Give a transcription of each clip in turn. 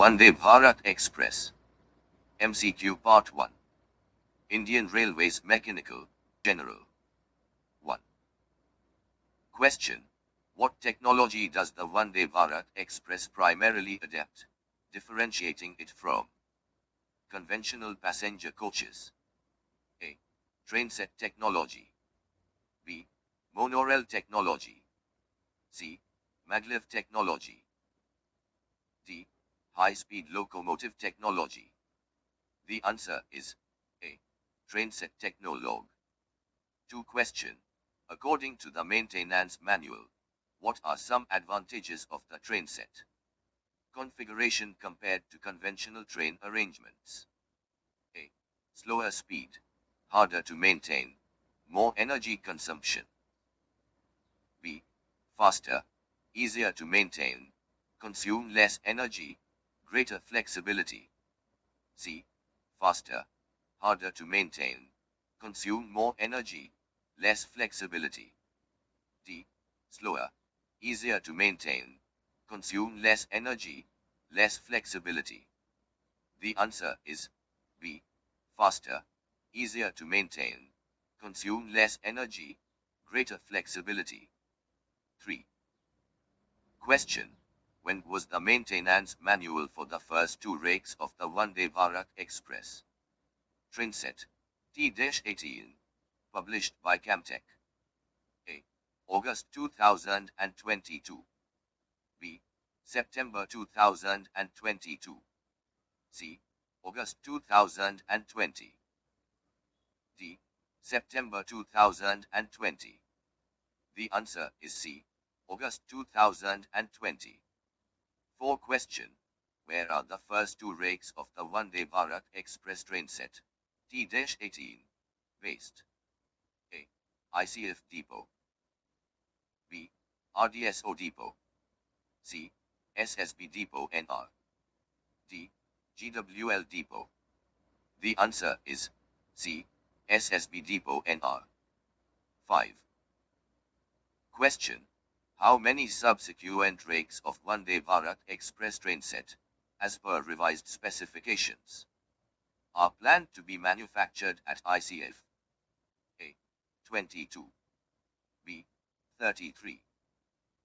VANDE BHARAT Express. MCQ Part 1. Indian Railways Mechanical, General. 1. Question. What technology does the VANDE BHARAT Express primarily adapt, differentiating it from conventional passenger coaches? A. Trainset technology. B. Monorail technology. C. Maglev technology. D. High-speed locomotive technology. The answer is A. Trainset technology. 2. Question. According to the maintenance manual, what are some advantages of the trainset configuration compared to conventional train arrangements? A. Slower speed, harder to maintain, more energy consumption. B. Faster, easier to maintain, consume less energy, greater flexibility. C. Faster, harder to maintain, consume more energy, less flexibility. D. Slower, easier to maintain, consume less energy, less flexibility. The answer is B. Faster, easier to maintain, consume less energy, greater flexibility. 3. Question. When was the maintenance manual for the first 2 rakes of the VANDE BHARAT Express trainset T-18 published by Camtech? A. August 2022. B. September 2022. C. August 2020. D. September 2020. The answer is C. August 2020. 4. Question. Where are the first 2 rakes of the VANDE BHARAT Express trainset T-18 based? A. ICF depot. B. RDSO depot. C. SSB depot NR. D. GWL depot. The answer is C. SSB depot NR. 5. Question. How many subsequent rakes of VANDE BHARAT Express trainset, as per revised specifications, are planned to be manufactured at ICF? A. 22. B. 33.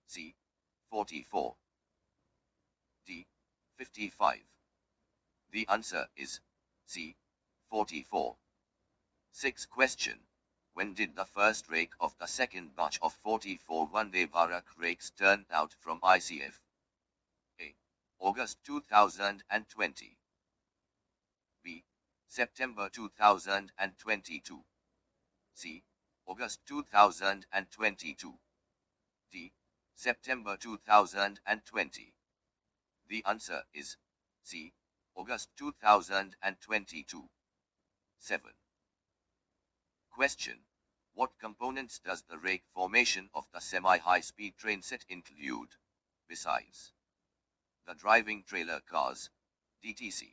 C. 44. D. 55. The answer is C. 44. 6. Question. When did the first rake of the second batch of 44 VANDE BHARAT rakes turn out from ICF? A. August 2020. B. September 2022. C. August 2022. D. September 2020. The answer is C. August 2022. 7. Question. What components does the rake formation of the semi-high-speed trainset include, besides the driving trailer cars, DTC?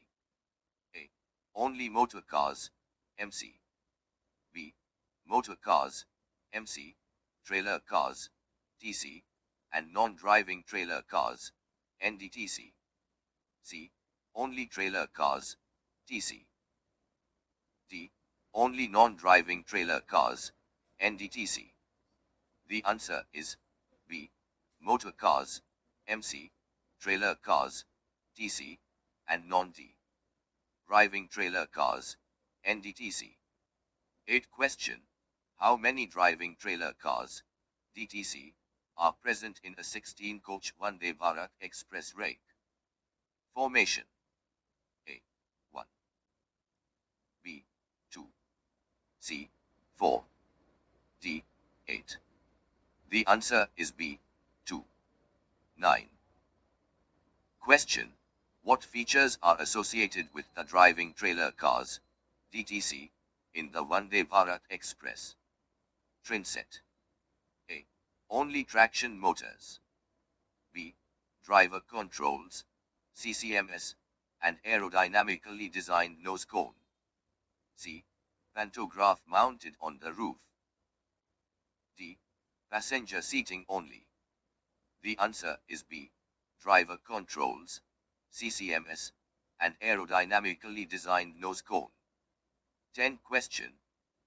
A. Only motor cars, MC. B. Motor cars, MC, trailer cars, TC, and non-driving trailer cars, NDTC. C. Only trailer cars, TC. D. Only non-driving trailer cars, NDTC. The answer is B. Motor cars, MC, trailer cars, TC, and non-D. Driving trailer cars, NDTC. 8. Question. How many driving trailer cars, DTC, are present in a 16-coach VANDE BHARAT Express rake? Formation. A. 1. B. 2. C. 4. D. 8. The answer is B. 2. 9. Question. What features are associated with the driving trailer cars, DTC, in the VANDE BHARAT Express trainset? A. Only traction motors. B. Driver controls, CCMS, and aerodynamically designed nose cone. C. Pantograph mounted on the roof. D. Passenger seating only. The answer is B. Driver controls, CCMS, and aerodynamically designed nose cone. 10 question.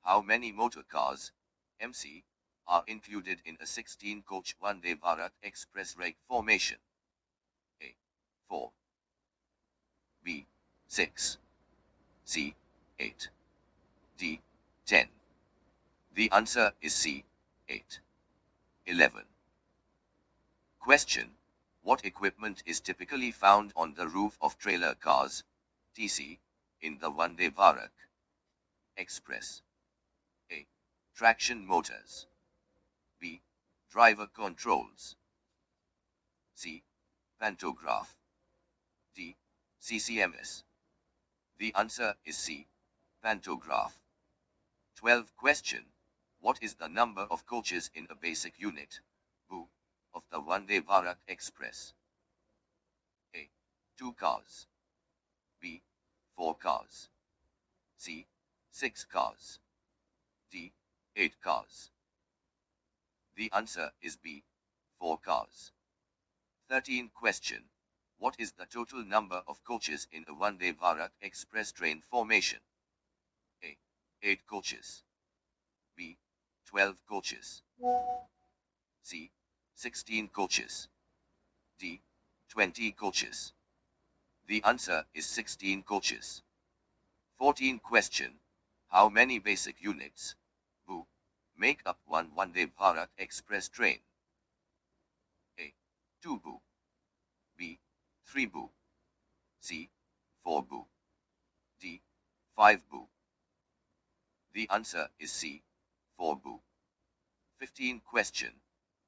How many motor cars, MC, are included in a 16-coach Vande Bharat Express rake formation? A. 4. B. 6. C. 8. D. 10. The answer is C. 8. 11. Question. What equipment is typically found on the roof of trailer cars, TC, in the Vande Bharat Express? A. Traction motors. B. Driver controls. C. Pantograph. D. CCMS. The answer is C. Pantograph. 12 question. What is the number of coaches in a basic unit, BU, of the Vande Bharat Express? A. 2 cars. B. 4 cars. C. 6 cars. D. 8 cars. The answer is B. 4 cars. 13 question. What is the total number of coaches in a Vande Bharat Express train formation? A. 8 coaches. B. 12 coaches. C. 16 coaches. D. 20 coaches. The answer is 16 coaches. 14 question. How many basic units, BU, make up one Vande Bharat Express train? A. 2 BU. B. 3 BU. C. 4 BU. D. 5 BU. The answer is C. 4 BU. 15 question.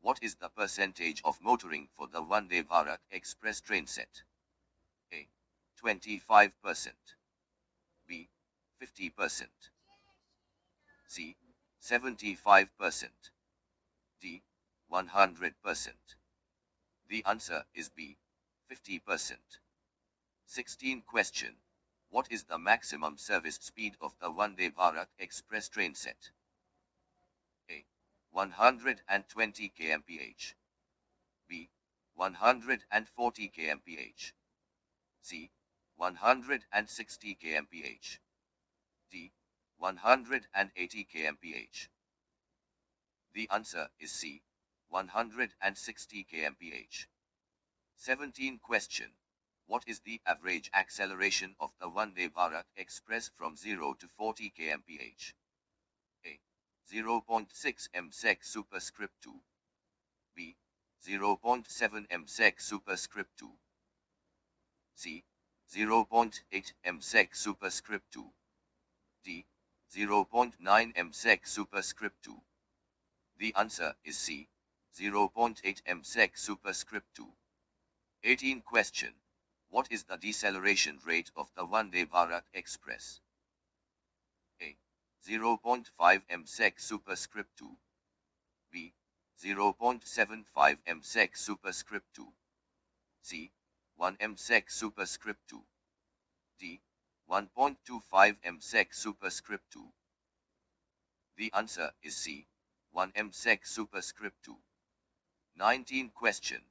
What is the percentage of motoring for the Vande Bharat Express train set? A. 25%. B. 50%. C. 75%. D. 100%. The answer is B. 50%. 16 question. What is the maximum service speed of the Vande Bharat Express train set? A. 120 kmph. B. 140 kmph. C. 160 kmph. D. 180 kmph. The answer is C. 160 kmph. 17 question. What is the average acceleration of the Vande Bharat Express from 0 to 40 kmph? A. 0.6 msec superscript 2. B. 0.7 msec superscript 2. C. 0.8 msec superscript 2. D. 0.9 msec superscript 2. The answer is C. 0.8 msec superscript 2. 18 question. What is the deceleration rate of the Vande Bharat Express? A. 0.5 msec superscript 2. B. 0.75 msec superscript 2. C. 1 msec superscript 2. D. 1.25 msec superscript 2. The answer is C. 1 msec superscript 2. 19 question.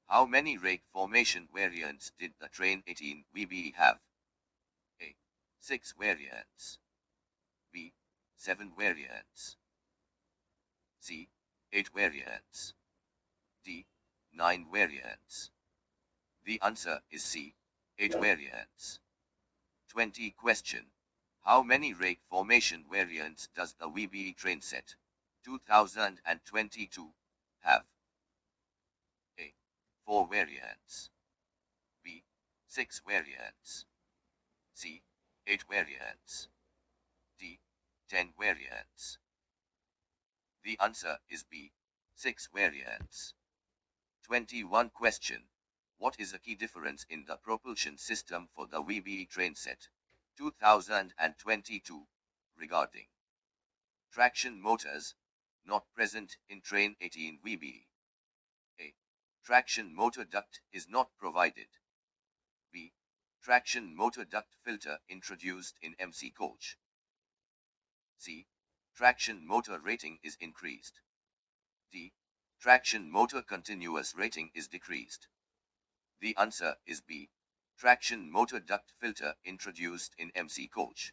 How many rake formation variants did the train 18 VBE have? A. 6 variants. B. 7 variants. C. 8 variants. D. 9 variants. The answer is C. 8 variants. 20 question. How many rake formation variants does the VBE train set 2022 have? A. 4 variants. B. 6 variants. C. 8 variants. D. 10 variants. The answer is B. 6 variants. 21 question. What is a key difference in the propulsion system for the VBE train set 2022 regarding traction motors not present in train 18 VBE? A. Traction motor duct is not provided. B. Traction motor duct filter introduced in MC coach. C. Traction motor rating is increased. D. Traction motor continuous rating is decreased. The answer is B. traction motor duct filter introduced in MC coach?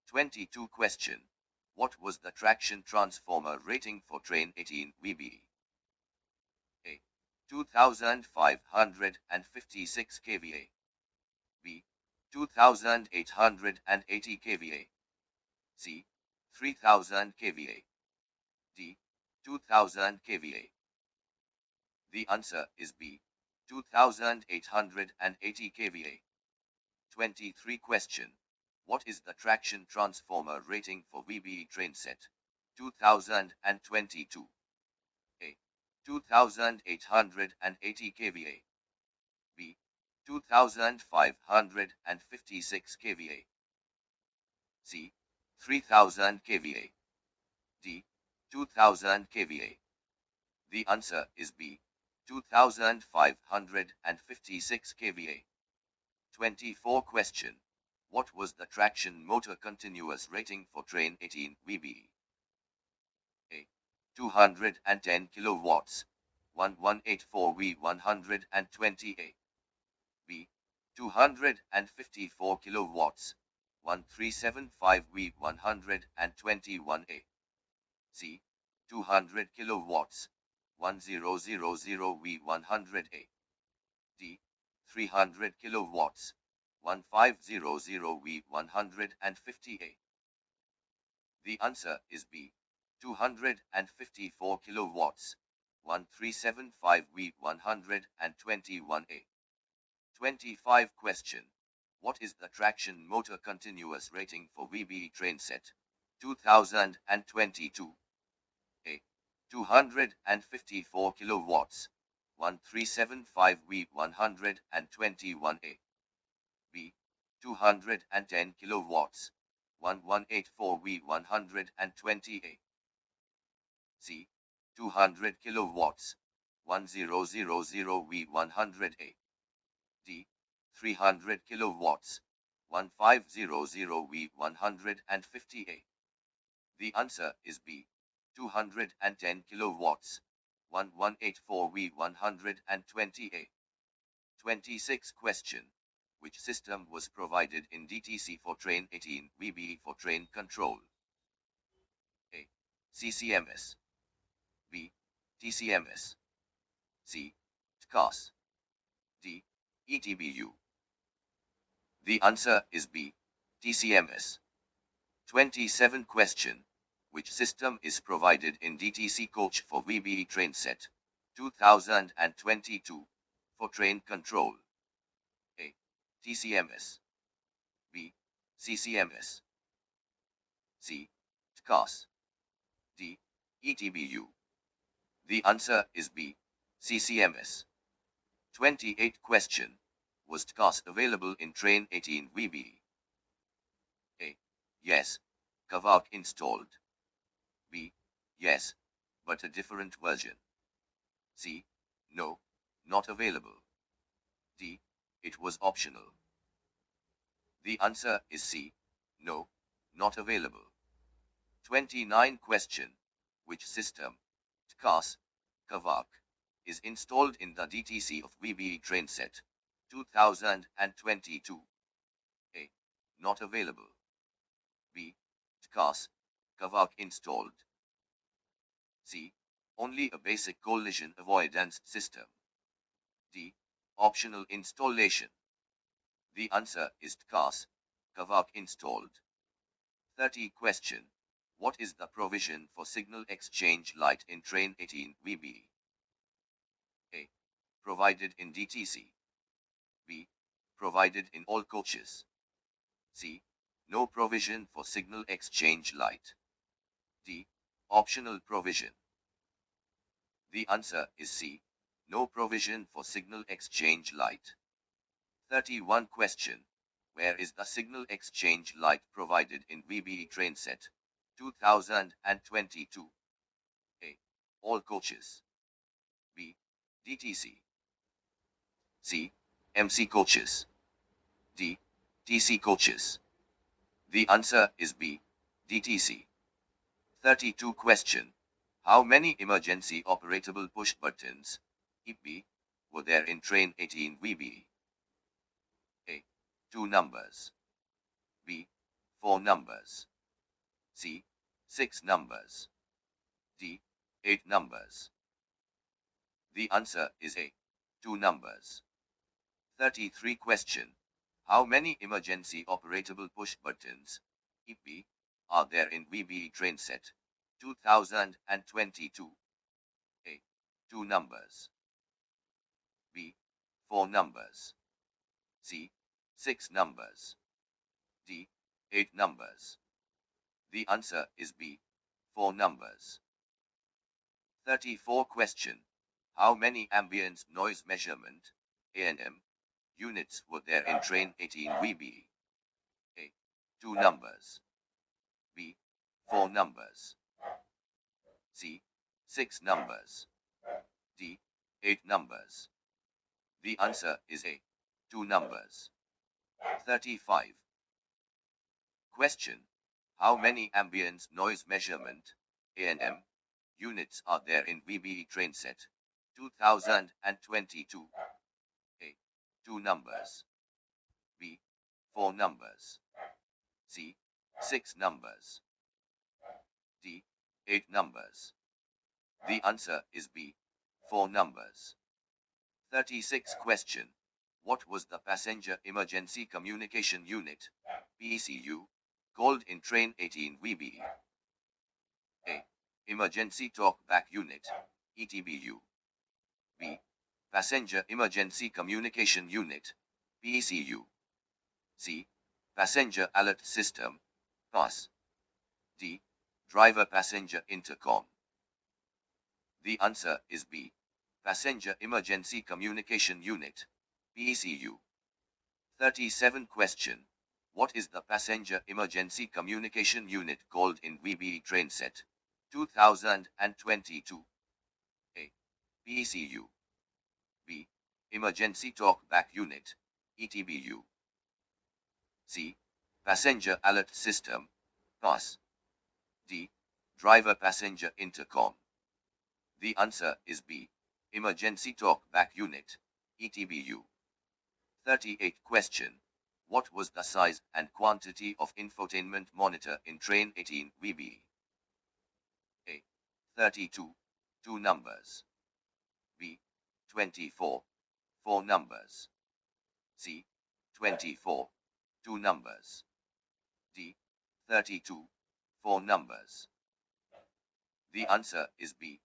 22 question. What was the traction transformer rating for train 18 VBE? A. 2556 kVA. B. 2880 kVA. C. 3000 kVA. D. 2000 kVA. The answer is B. 2880 kVA. 23 question. What is the traction transformer rating for VBE train set 2022? A. 2880 kVA. B. 2556 kVA. C. 3000 kVA. D. 2000 kVA. The answer is B. 2556 kVA. 24 question. What was the traction motor continuous rating for train 18 VBE? A. 210 kilowatts, 1184 V 120A. B. 254 kilowatts, 1375 V 121A. C. 200 kilowatts, 1000 V 100A. D. 300 kilowatts, 1500 V 150A. The answer is B. 254 kilowatts, 1375 V 121A. 25 question. What is the traction motor continuous rating for VBE train set 2022? A. 254 kilowatts, 1375 V 121A. B. 210 kilowatts, 1184 V 120A. C. 200 kilowatts, 1000 V 100A. D. 300 kilowatts, 1500 V 150A. The answer is B. 210 kilowatts, 1184 V 120A. 26 question. Which system was provided in DTC for train 18 VBE for train control? A. CCMS. B. TCMS. C. TCAS. D. ETBU. The answer is B. TCMS. 27 question. Which system is provided in DTC coach for VBE train set 2022 for train control? A. TCMS. B. CCMS. C. TCAS. D. ETBU. The answer is B. CCMS. 28 question. Was TCAS available in train 18 VBE? A. Yes. Kavak installed. B. Yes, but a different version. C. No, not available. D. It was optional. The answer is C. No, not available. 29 question. Which system, TCAS, Kavak, is installed in the DTC of VBE train set 2022? A. Not available. B. TCAS, Kavak installed. C. Only a basic collision avoidance system. D. Optional installation. The answer is TCAS, Kavak installed. 30 question. What is the provision for signal exchange light in train 18 VBE? A. Provided in DTC. B. Provided in all coaches. C. No provision for signal exchange light. D. Optional provision. The answer is C. No provision for signal exchange light. 31 question. Where is the signal exchange light provided in VBE train set 2022? A. All coaches. B. DTC. C. MC coaches. D. TC coaches. The answer is B. DTC. 32 question. How many emergency operatable push buttons, EP, were there in train 18 VBE? 2 numbers. B. 4 numbers. C. 6 numbers. D. 8 numbers. The answer is A. 2 numbers. 33 question. How many emergency operatable push buttons, EP, are there in VBE train set 2022? A. 2 numbers. B. 4 numbers. C. 6 numbers. D. 8 numbers. The answer is B. 4 numbers. 34 question. How many ambient noise measurement, ANM, units were there in train 18 VBE? A. 2 numbers. B. 4 numbers. C. 6 numbers. D. 8 numbers. The answer is A. 2 numbers. 35. Question. How many ambient noise measurement, ANM, units are there in VBE train set 2022? A. 2 numbers. B. 4 numbers. C. 6 numbers. D. 8 numbers. The answer is B. 4 numbers. 36 question. What was the Passenger Emergency Communication Unit, PECU, called in train 18 VBE? A. Emergency Talkback Unit, ETBU. B. Passenger Emergency Communication Unit, PECU. C. Passenger Alert System, PAS. D. Driver Passenger Intercom. The answer is B. Passenger Emergency Communication Unit, PECU. 37 question. What is the Passenger Emergency Communication Unit called in VBE train set 2022? A. PECU. B. Emergency Talkback Unit, ETBU. C. Passenger Alert System, PAS. D. Driver Passenger Intercom. The answer is B. Emergency Talkback Unit, ETBU. 38 question. What was the size and quantity of infotainment monitor in train 18 VBE? A. 32, 2 numbers. B. 24, 4 numbers. C. 24, 2 numbers. D. 32, 4 numbers. The answer is B.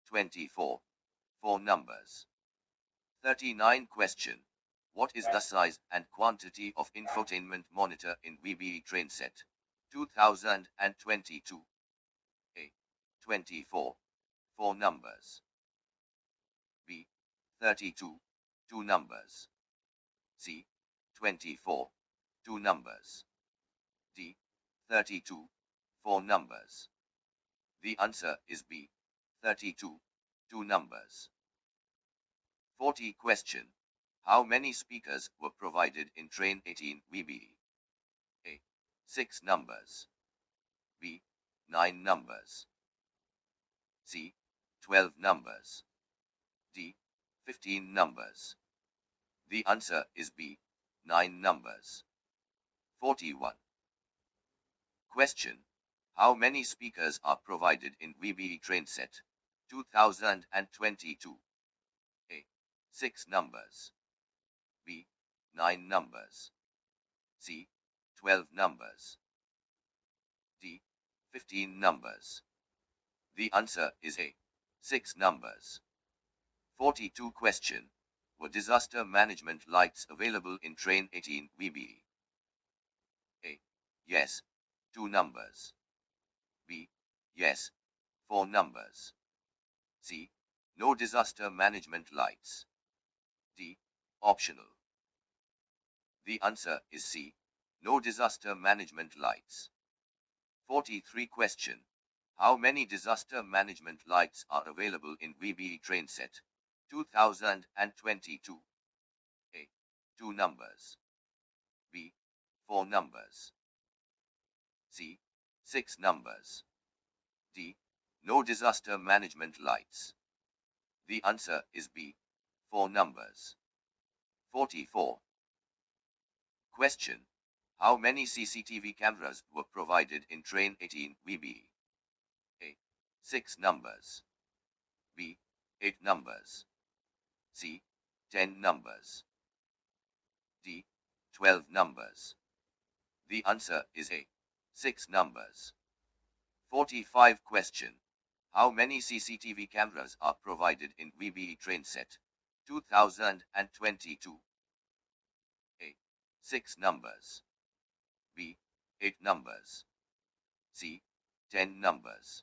24, 4 numbers. 39 question. What is the size and quantity of infotainment monitor in VBE train set 2022? A. 24, 4 numbers. B. 32, 2 numbers. C. 24, 2 numbers. D. 32, 4 numbers. The answer is B. 32, 2 numbers. 40 question. How many speakers were provided in train 18 VBE? A. 6 numbers. B. 9 numbers. C. 12 numbers. D. 15 numbers. The answer is B. 9 numbers. 41. Question. How many speakers are provided in VBE train set 2022? A. 6 numbers. B. 9 numbers. C. 12 numbers. D. 15 numbers. The answer is A. 6 numbers. 42 question. Were disaster management lights available in train 18 VBE? A. Yes, 2 numbers. B. Yes, 4 numbers. C. No disaster management lights. D. Optional. The answer is C. No disaster management lights. 43 question. How many disaster management lights are available in VBE train set 2022? A. 2 numbers. B. 4 numbers. C. 6 numbers. D. No disaster management lights. The answer is B. 4 numbers. 44. Question. How many CCTV cameras were provided in train 18 VBE? A. 6 numbers. B. 8 numbers. C. 10 numbers. D. 12 numbers. The answer is A. 6 numbers. 45 question. How many CCTV cameras are provided in VBE train set 2022? A. 6 numbers. B. 8 numbers. C. 10 numbers.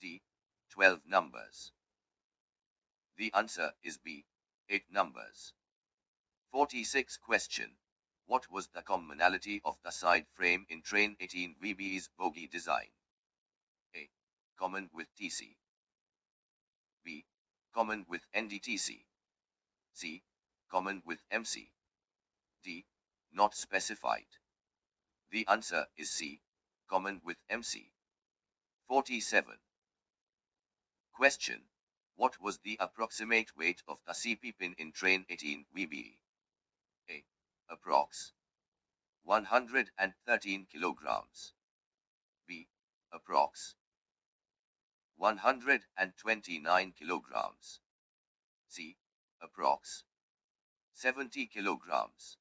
D. 12 numbers. The answer is B. 8 numbers. 46 question. What was the commonality of the side frame in train 18 VBE's bogie design? A. Common with TC. B. Common with NDTC. C. Common with MC. D. Not specified. The answer is C. Common with MC. 47. Question. What was the approximate weight of the CP pin in train 18 VBE? A. Approx. 113 kilograms. B. Approx. 129 kilograms. C. Approx. 70 kilograms.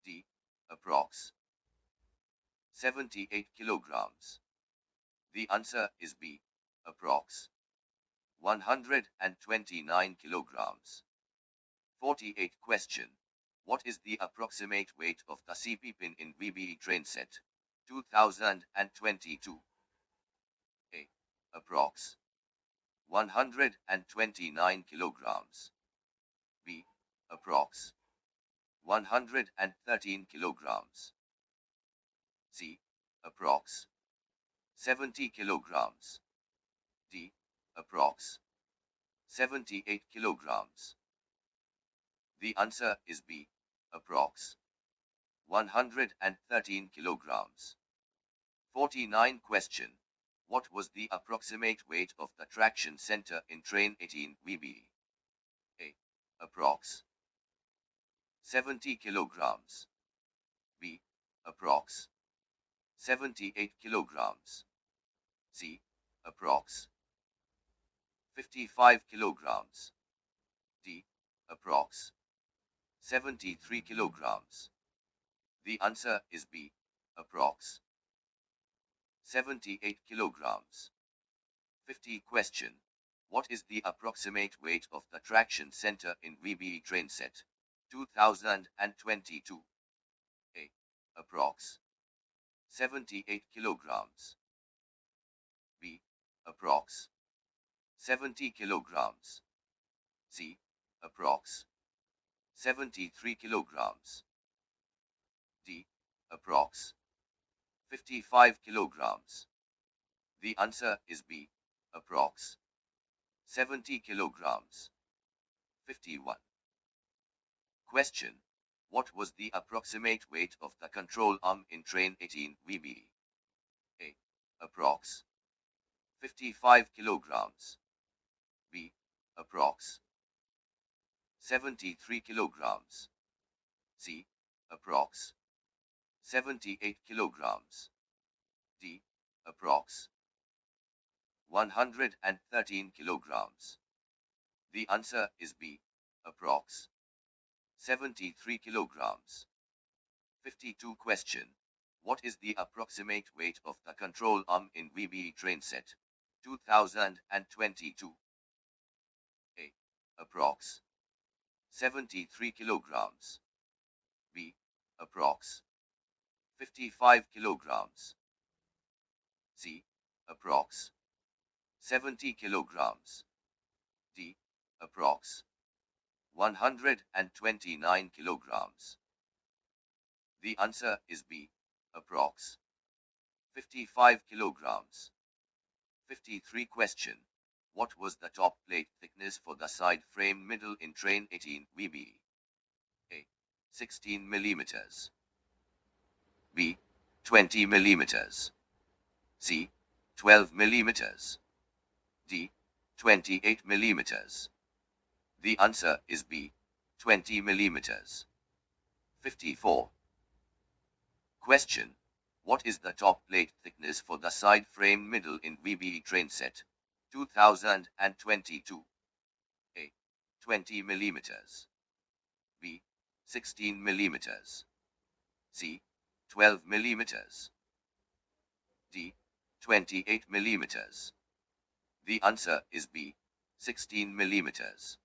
D. Approx. 78 kilograms. The answer is B. Approx. 129 kilograms. 48 question. What is the approximate weight of the CP pin in VBE train set 2022? A. Approx. 129 kilograms. B. Approx. 113 kilograms. C. Approx. 70 kilograms. D. Approx. 78 kilograms. The answer is B. Approx. 113 kilograms. 49 question. What was the approximate weight of the traction center in train 18 VBE? A. Approx. 70 kilograms. B. Approx. 78 kilograms. C. Approx. 55 kilograms. D. Approx. 73 kilograms. The answer is B. Approx. 78 kilograms. 50 question. What is the approximate weight of the traction center in VBE train set 2022? A. Approx. 78 kilograms. B. Approx. 70 kilograms. C. Approx. 73 kilograms. D. Approx. 55 kilograms. The answer is B. Approx. 70 kilograms. 51. Question. What was the approximate weight of the control arm in train 18 VBE? A. Approx. 55 kilograms. B. Approx. 73 kilograms. C. Approx. 78 kilograms. D. Approx. 113 kilograms. The answer is B. Approx. 73 kilograms. 52 question. What is the approximate weight of the control arm in VBE train set 2022? A. Approx. 73 kilograms. B. Approx. 55 kilograms. C. Approx. 70 kilograms. D. Approx. 129 kilograms. The answer is B. Approx. 55 kilograms. 53 question. What was the top plate thickness for the side frame middle in train 18 VBE? A. 16 millimeters. B. 20 millimeters. C. 12 millimeters. D. 28 millimeters. The answer is B. 20 millimeters. 54. Question. What is the top plate thickness for the side frame middle in VVI train set 2022? A. 20 millimeters. B. 16 millimeters. C. 12 millimeters. D. 28 millimeters. The answer is B. 16 millimeters.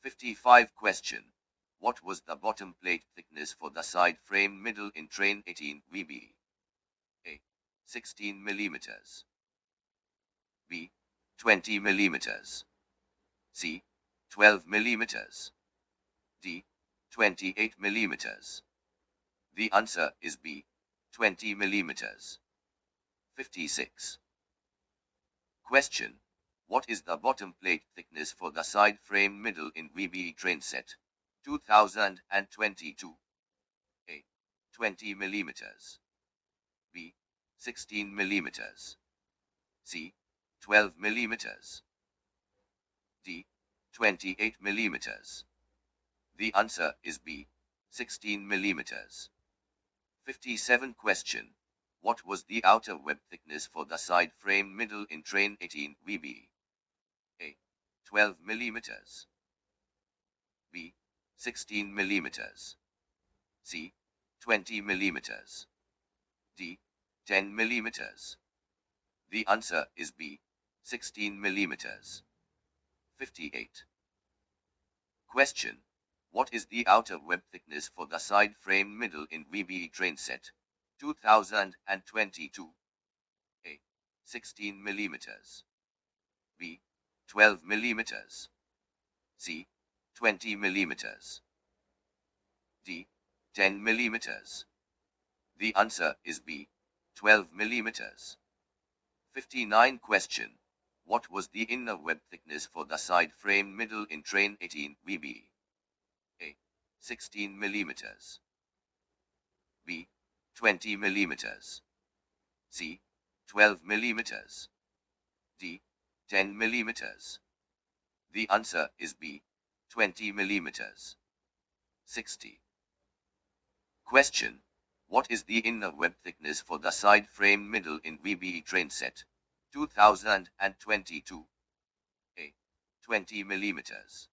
55 question. What was the bottom plate thickness for the side frame middle in train 18 VB? A. 16 millimeters. B. 20 millimeters. C. 12 millimeters. D. 28 millimeters. The answer is B. 20 millimeters. 56. Question. What is the bottom plate thickness for the side frame middle in VB train set 2022? A. 20 millimeters. B. 16 millimeters. C. 12 millimeters. D. 28 millimeters. The answer is B. 16 millimeters. 57 question. What was the outer web thickness for the side frame middle in train 18 VB? A. 12 millimeters. B. 16 millimeters. C. 20 millimeters. D. 10 millimeters. The answer is B. 16 millimeters. 58. Question. What is the outer web thickness for the side frame middle in VB train set 2022? A. 16 millimeters. B. 12 millimeters. C. 20 millimeters. D. 10 millimeters. The answer is B. 12 millimeters. 59 question. What was the inner web thickness for the side frame middle in train 18 VB? A. 16 millimeters. B. 20 millimeters. C. 12 millimeters. D. 10 millimeters. The answer is B. 20 millimeters. 60. Question. What is the inner web thickness for the side frame middle in VB train set 2022? A. 20 millimeters.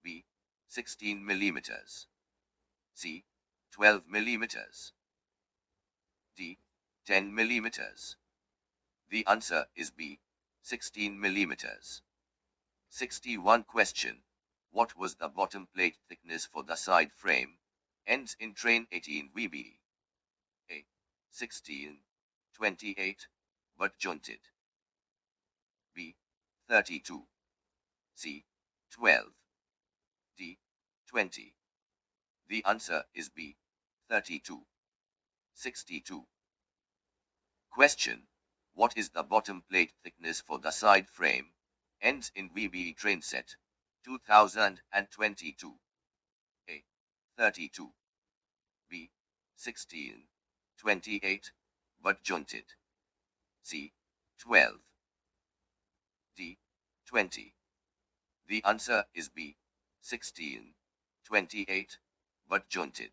B. 16 millimeters. C. 12 millimeters. D. 10 millimeters. The answer is B. 16 millimeters. 61 question. What was the bottom plate thickness for the side frame ends in train 18 VB? A. 16, 28, but jointed. B. 32. C. 12. D. 20. The answer is B. 32. 62. Question. What is the bottom plate thickness for the side frame ends in VB train set 2022? A. 32. B. 16, 28, but jointed. C. 12. D. 20. The answer is B. 16, 28, but jointed.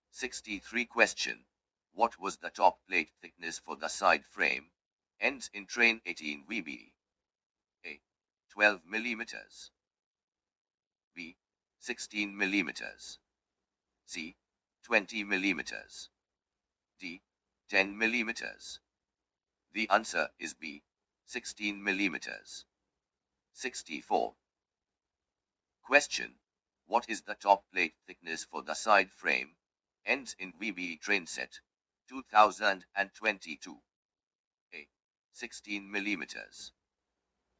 63 question. What was the top plate thickness for the side frame ends in train 18 VB? A. 12 millimeters. B. 16 millimeters. C. 20 millimeters. D. 10 millimeters. The answer is B. 16 millimeters. 64. Question. What is the top plate thickness for the side frame ends in VB train set 2022? A. 16 millimeters.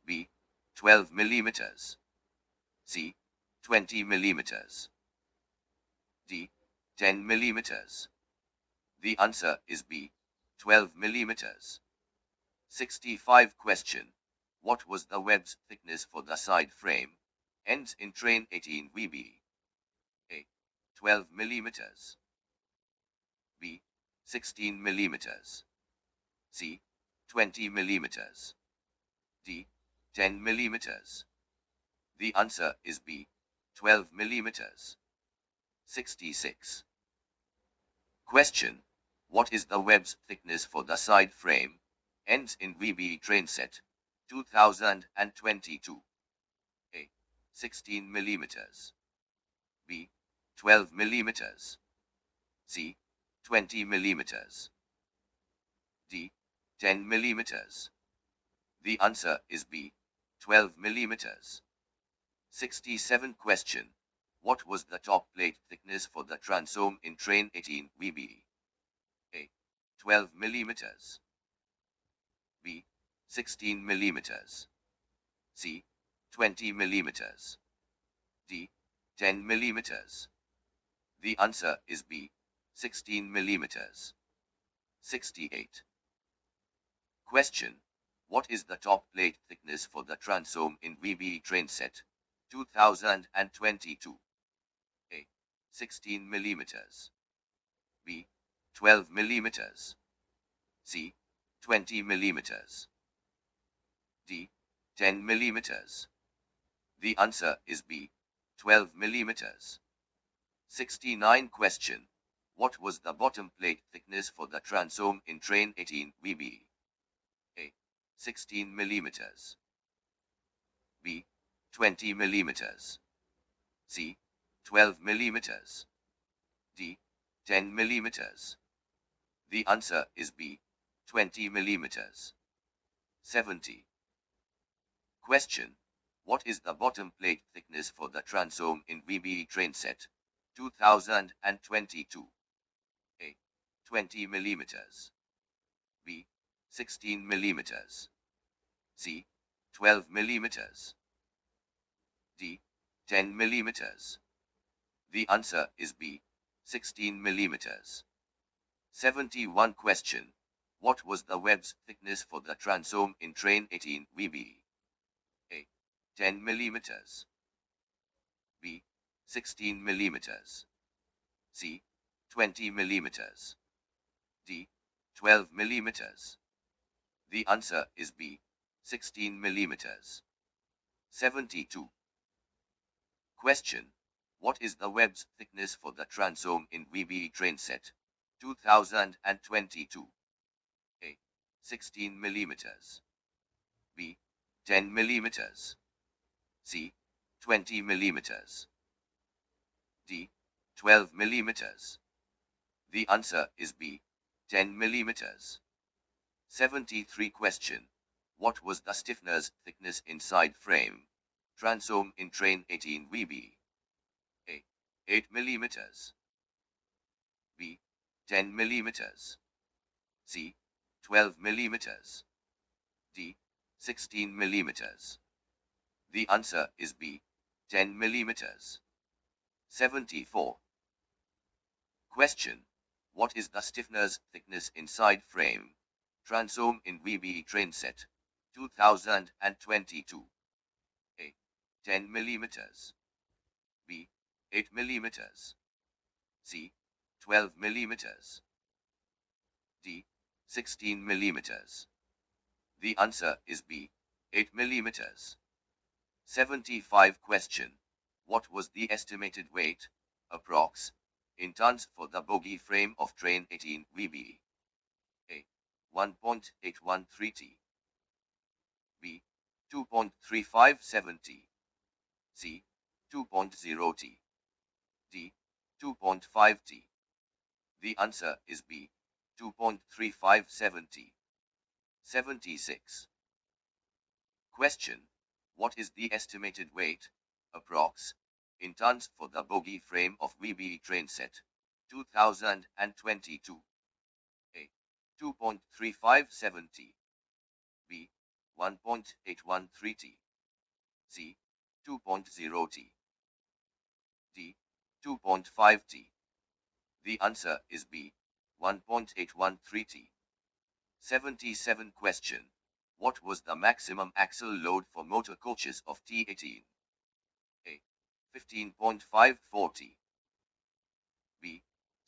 B. 12 millimeters. C. 20 millimeters. D. 10 millimeters. The answer is B. 12 millimeters. 65 question. What was the web's thickness for the side frame ends in train 18 VB? A. 12 millimeters. B. 16 millimeters. C. 20 millimeters. D. 10 millimeters. The answer is B. 12 millimeters. 66. Question. What is the web's thickness for the side frame? Ends in VBE train set 2022. A. 16 millimeters. B. 12 millimeters. C. 20 millimeters. D. 10 millimeters. The answer is B. 12 millimeters. 67 question. What was the top plate thickness for the transom in train 18 VBE? A. 12 millimeters. B. 16 millimeters. C. 20 millimeters. D. 10 millimeters. The answer is B. 16 millimeters. 68. Question. What is the top plate thickness for the transom in VBE train set 2022? A. 16 millimeters. B. 12 millimeters. C. 20 millimeters. D. 10 millimeters. The answer is B. 12 millimeters. 69 question. What was the bottom plate thickness for the transom in train 18 VBE? A. 16 millimeters. B. 20 millimeters. C. 12 millimeters. D. 10 millimeters. The answer is B. 20 millimeters. 70. Question. What is the bottom plate thickness for the transom in VBE train set 2022? A. 20 millimeters. B. 16 millimeters. C. 12 millimeters. D. 10 millimeters. The answer is B. 16 millimeters. 71 question. What was the web's thickness for the transom in train 18 VBE? A. 10 millimeters. B. 16 millimeters. C. 20 millimeters. D. 12 millimeters. The answer is B. 16 millimeters. 72. Question. What is the web's thickness for the transom in VBE train set 2022? A. 16 millimeters. B. 10 millimeters. C. 20 millimeters. D. 12 millimeters. The answer is B. 10 millimeters. 73 question. What was the stiffener's thickness inside frame transom in train 18 VBE? A. 8 millimeters. B. 10 millimeters. C. 12 millimeters. D. 16 millimeters. The answer is B. 10 millimeters. 74. Question. What is the stiffener's thickness inside frame transom in VBE train set 2022? A. 10 millimeters. B. 8 millimeters. C. 12 millimeters. D. 16 millimeters. The answer is B. 8 millimeters. 75 question. What was the estimated weight, approx, in tons for the bogie frame of train 18 VBE? A. 1.813 t. B. 2.357 t. C. 2.0 t. D. 2.5 t. The answer is B. 2.357 t. 76. Question. What is the estimated weight, approx, in tons for the bogie frame of VBE train set 2022? A. 2.357 t. B. 1.813 t. C. 2.0 t. D. 2.5 t. The answer is B. 1.813 t. 77 question. What was the maximum axle load for motor coaches of T18? A. 15.54 t. B.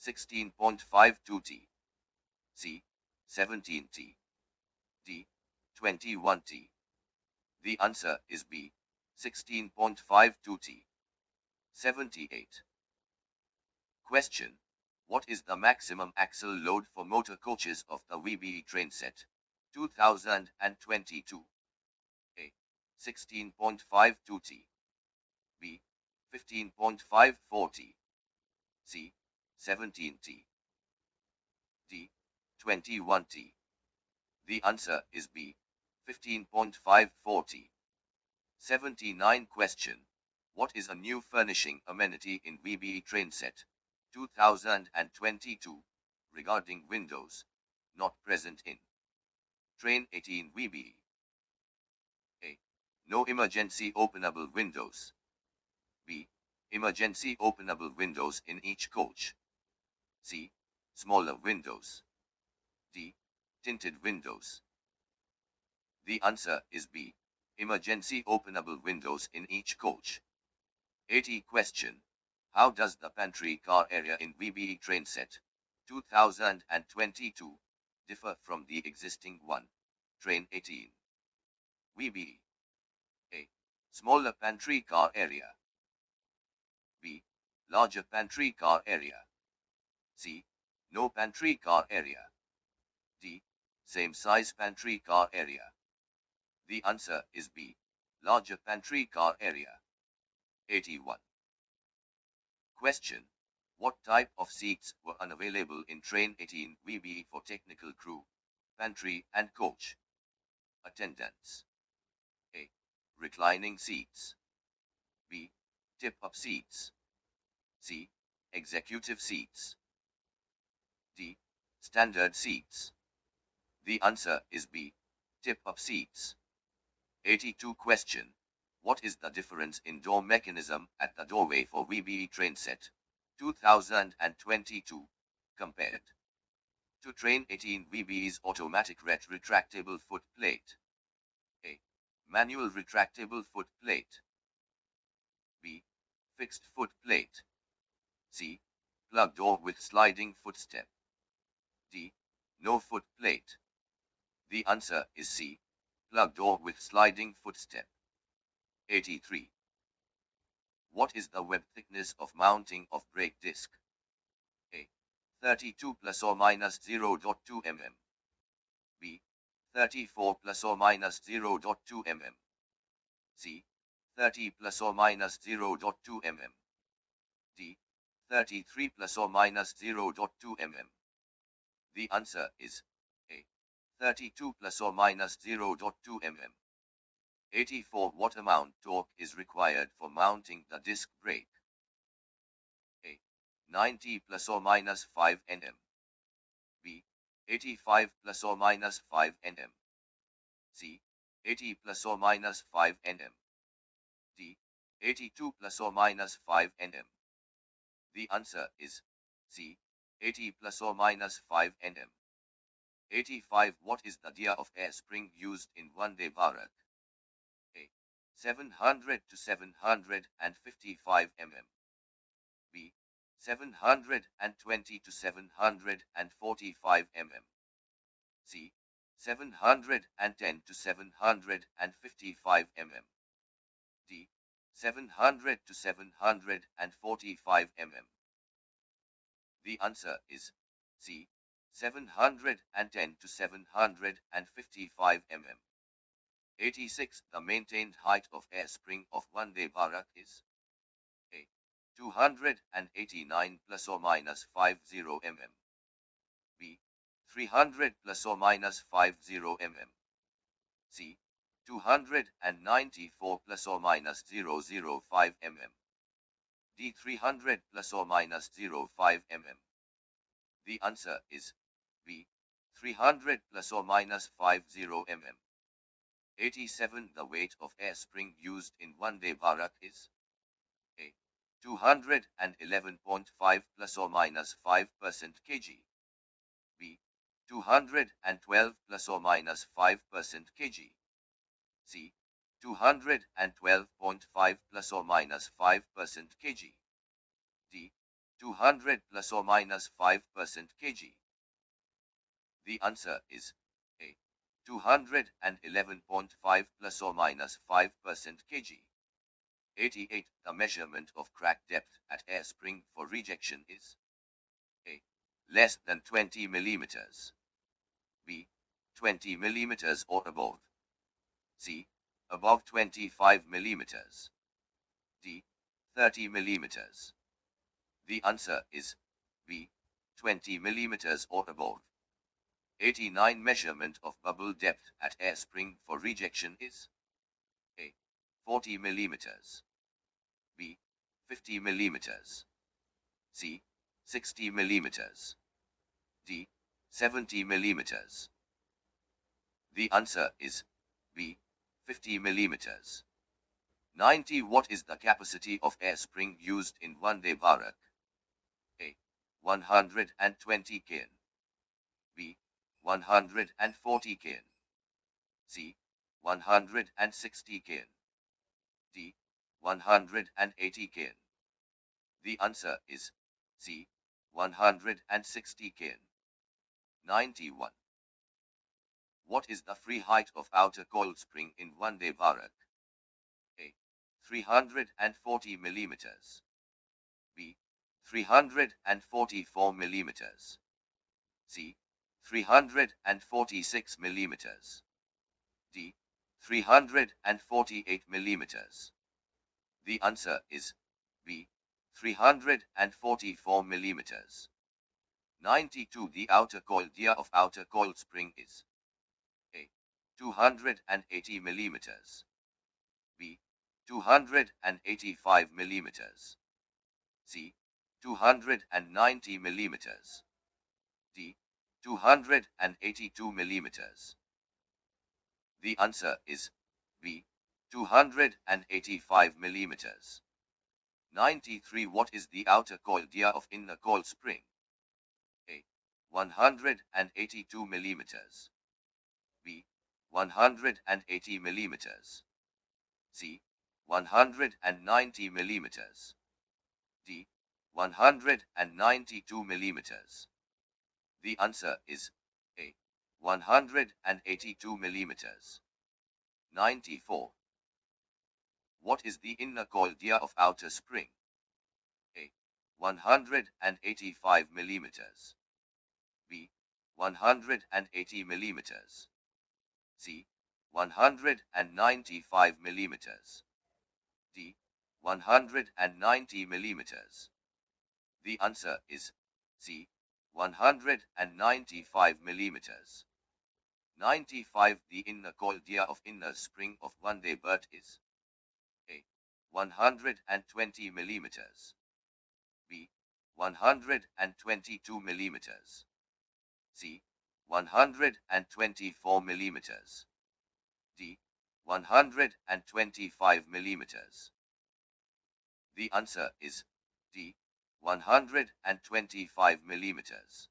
16.52 t. C. 17 t. D. 21 t. The answer is B. 16.52 t. 78. Question. What is the maximum axle load for motor coaches of the VBE train set 2022? A. 16.52 T. B. 15.54 T. C. 17 T. D. 21 T. The answer is B. 15.54 T. 79 question. What is a new furnishing amenity in VBE train set 2022 regarding windows not present in train 18 VBE? A. No emergency openable windows. B. Emergency openable windows in each coach. C. Smaller windows. D. Tinted windows. The answer is B. Emergency openable windows in each coach. 80 question. How does the pantry car area in VBE train set 2022 differ from the existing one, train 18 VBE? A. Smaller pantry car area. B. Larger pantry car area. C. No pantry car area. D. Same size pantry car area. The answer is B. Larger pantry car area. 81. Question. What type of seats were unavailable in train 18 VBE for technical crew, pantry and coach? Attendants. A. Reclining seats. B. Tip-up seats. C. Executive seats. D. Standard seats. The answer is B. Tip-up seats. 82 question. What is the difference in door mechanism at the doorway for VBE train set 2022 compared to train 18 VBE's automatic retractable foot plate? A. Manual retractable foot plate. B. Fixed foot plate. C. Plug door with sliding footstep. D. No foot plate. The answer is C. Plug door with sliding footstep. 83. What is the web thickness of mounting of brake disc? A. 32 plus or minus 0.2 mm. B. 34 plus or minus 0.2 mm. C. 30 plus or minus 0.2 mm. D. 33 plus or minus 0.2 mm. The answer is A. 32 plus or minus 0.2 mm. 84. What amount torque is required for mounting the disc brake? A. 90 plus or minus 5 Nm. B. 85 plus or minus 5 Nm. C. 80 plus or minus 5 Nm. D. 82 plus or minus 5 Nm. The answer is C. 80 plus or minus 5 Nm. 85. What is the dia of air spring used in VANDE BHARAT? A. 700 to 755 mm. B. 720 to 745 mm. C. 710 to 755 mm. D. 700 to 745 mm. The answer is C. 710 to 755 mm. 86. The maintained height of air spring of VANDE BHARAT is A. 289 plus or minus 50 mm. B. 300 plus or minus 50 mm. C. 294 plus or minus 005 mm. D. 300 plus or minus 05 mm. The answer is B. 300 plus or minus 50 mm. 87. The weight of air spring used in VANDE BHARAT is A. 211.5 plus or minus 5% kg. B. 212 plus or minus 5% kg. C. 212.5 plus or minus 5% kg. D. 200 plus or minus 5% kg. The answer is A. 211.5 plus or minus 5% kg. 88. The measurement of crack depth at air spring for rejection is A. less than 20 millimeters. B. 20 millimeters or above. C. Above 25 millimeters. D. 30 millimeters. The answer is B. 20 millimeters or above. 89. Measurement of bubble depth at air spring for rejection is A. 40 millimeters. B. 50 millimeters. C. 60 millimeters. D. 70 millimeters. The answer is B. 50 millimeters. 90. What is the capacity of air spring used in Vande Bharat? A. 120 kN. B. 140 kN. C. 160 kN. D. 180 kN. The answer is C. 160 kN. 91. What is the free height of outer coil spring in Vande Bharat? A. 340 millimeters. B. 344 millimeters. C. 346 millimeters. D. 348 millimeters. The answer is B. 344 millimeters. 92. The outer coil dia of outer coil spring is A. 280 millimeters. B. 285 millimeters. C. 290 millimeters. D. 282 millimeters. The answer is B. 285 millimeters. 93. What is the outer coil dia of inner coil spring? A. 182 millimeters. B. 180 millimeters. C. 190 millimeters. D. 192 millimeters. The answer is A. 182 millimeters. 94. What is the inner coil dia of outer spring? A. 185 millimeters. B. 180 millimeters. C. 195 millimeters. D. 190 millimeters. The answer is C. 195 millimeters. 95. The inner coil dia of inner spring of Vande Bharat is A. 120 millimeters. B. 122 millimeters. C. 124 millimeters. D. 125 millimeters. The answer is D. 125 millimeters.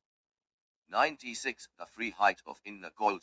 96. The free height of inner coil